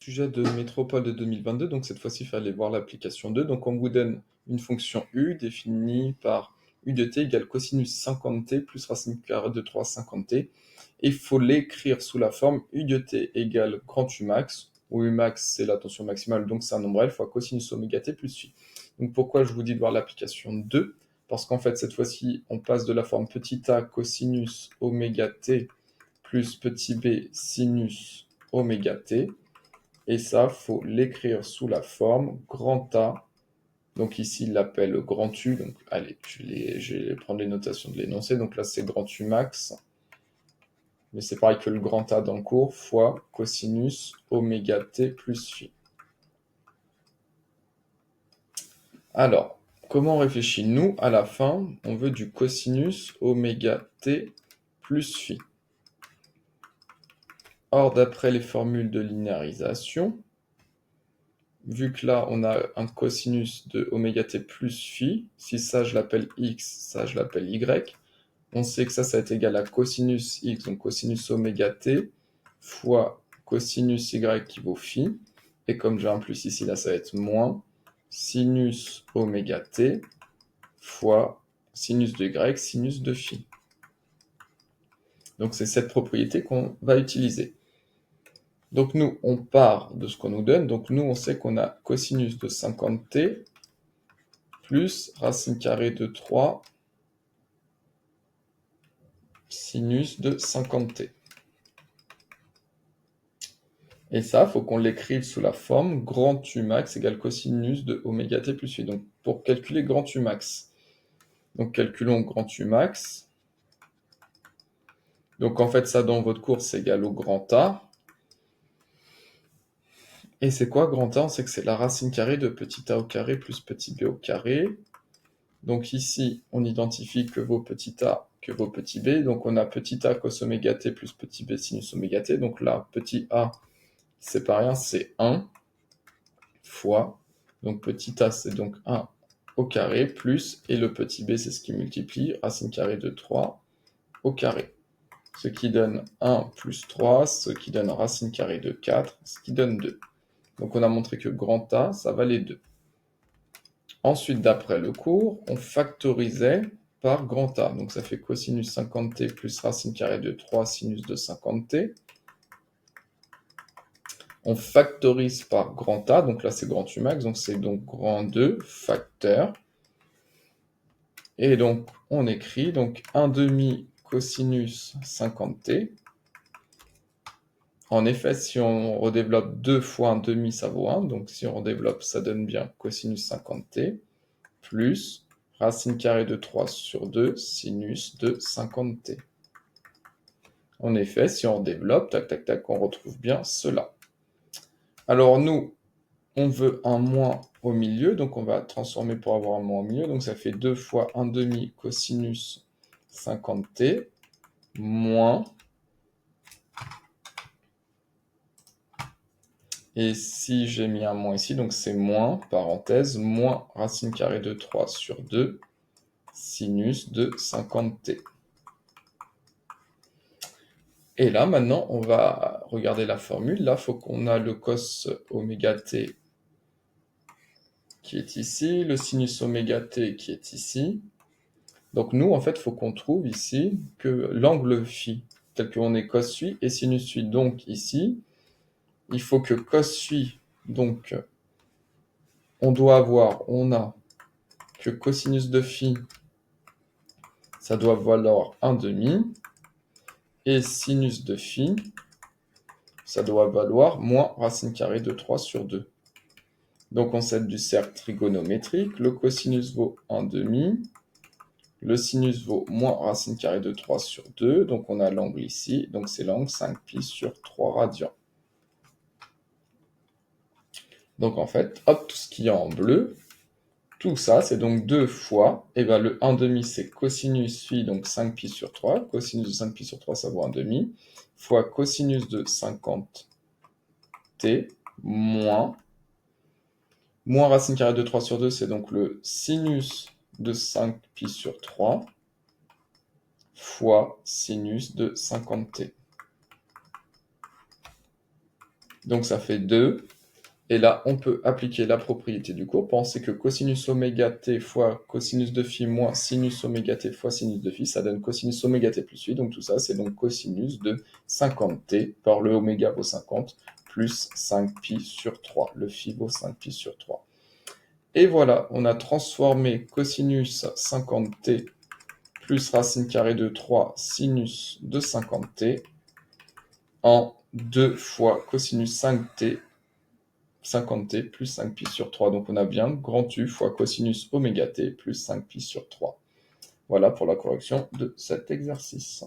Sujet de métropole de 2022, donc cette fois-ci, il fallait voir l'application 2. Donc on vous donne une fonction u définie par u de t égale cosinus 50t plus racine carrée de 3 50t. Et il faut l'écrire sous la forme u de t égale grand U max, où U max c'est la tension maximale, donc c'est un nombrel, fois cosinus oméga t plus phi. Donc pourquoi je vous dis de voir l'application 2? Parce qu'en fait, cette fois-ci, on passe de la forme petit a cosinus oméga t plus petit b sinus oméga t. Et ça, faut l'écrire sous la forme grand A. Donc ici, il l'appelle grand U. Donc allez, je vais prendre les notations de l'énoncé. Donc là, c'est grand U max. Mais c'est pareil que le grand A dans le cours, fois cosinus oméga t plus phi. Alors, comment on réfléchit? Nous, à la fin, on veut du cosinus oméga t plus phi. Or, d'après les formules de linéarisation, vu que là, on a un cosinus de oméga t plus phi, si ça, je l'appelle x, ça, je l'appelle y, on sait que ça va être égal à cosinus x, donc cosinus oméga t, fois cosinus y qui vaut phi. Et comme j'ai un plus ici, là, ça va être moins sinus oméga t fois sinus de y, sinus de phi. Donc, c'est cette propriété qu'on va utiliser. Donc nous, on part de ce qu'on nous donne. Donc nous, on sait qu'on a cosinus de 50t plus racine carrée de 3 sinus de 50t. Et ça, il faut qu'on l'écrive sous la forme grand U max égale cosinus de oméga t plus phi. Donc pour calculer grand U max, donc calculons grand U max. Donc en fait, ça dans votre cours, c'est égal au grand A. Et c'est quoi grand A? On sait que c'est la racine carrée de petit a au carré plus petit b au carré. Donc ici, on identifie que vaut petit a, que vaut petit b. Donc on a petit a cos oméga t plus petit b sinus oméga t. Donc là, petit a, c'est pas rien, c'est 1 fois. Donc petit a, c'est donc 1 au carré plus, et le petit b, c'est ce qui multiplie, racine carrée de 3 au carré. Ce qui donne 1 plus 3, ce qui donne racine carrée de 4, ce qui donne 2. Donc on a montré que grand A, ça valait 2. Ensuite, d'après le cours, on factorisait par grand A. Donc ça fait cosinus 50t plus racine carrée de 3 sinus de 50t. On factorise par grand A, donc là c'est grand U max, donc c'est donc grand 2 facteur. Et donc on écrit donc 1 demi cosinus 50t. En effet, si on redéveloppe 2 fois 1 demi, ça vaut 1. Donc si on redéveloppe, ça donne bien cosinus 50t plus racine carrée de 3 sur 2 sinus de 50t. En effet, si on développe, tac, tac, tac, on retrouve bien cela. Alors nous, on veut un moins au milieu, donc on va transformer pour avoir un moins au milieu. Donc ça fait 2 fois 1 demi cosinus 50t moins. Et si j'ai mis un moins ici, donc c'est moins, parenthèse, moins racine carrée de 3 sur 2 sinus de 50t. Et là, maintenant, on va regarder la formule. Là, il faut qu'on a le cos oméga t qui est ici, le sinus oméga t qui est ici. Donc nous, en fait, il faut qu'on trouve ici que l'angle phi, tel qu'on est cos phi et sinus phi. Donc ici, il faut que cos phi, donc on a que cosinus de phi, ça doit valoir 1 demi, et sinus de phi, ça doit valoir moins racine carrée de 3 sur 2. Donc on sait du cercle trigonométrique, le cosinus vaut 1 demi, le sinus vaut moins racine carrée de 3 sur 2, donc on a l'angle ici, donc c'est l'angle 5π sur 3 radians. Donc en fait, hop, tout ce qu'il y a en bleu, tout ça, c'est donc 2 fois, et bien le 1 demi, c'est cosinus phi, donc 5π sur 3, cosinus de 5π sur 3, ça vaut 1 demi, fois cosinus de 50t, moins racine carrée de 3 sur 2, c'est donc le sinus de 5π sur 3, fois sinus de 50t. Donc ça fait 2. Et là, on peut appliquer la propriété du cours. Pensez que cosinus oméga t fois cosinus de phi moins sinus oméga t fois sinus de phi, ça donne cosinus oméga t plus phi. Donc tout ça, c'est donc cosinus de 50t par le oméga vaut 50 plus 5pi sur 3. Le phi vaut 5pi sur 3. Et voilà, on a transformé cosinus 50t plus racine carrée de 3 sinus de 50t en 2 fois cosinus 5t 50t plus 5pi sur 3. Donc on a bien grand U fois cosinus oméga t plus 5pi sur 3. Voilà pour la correction de cet exercice.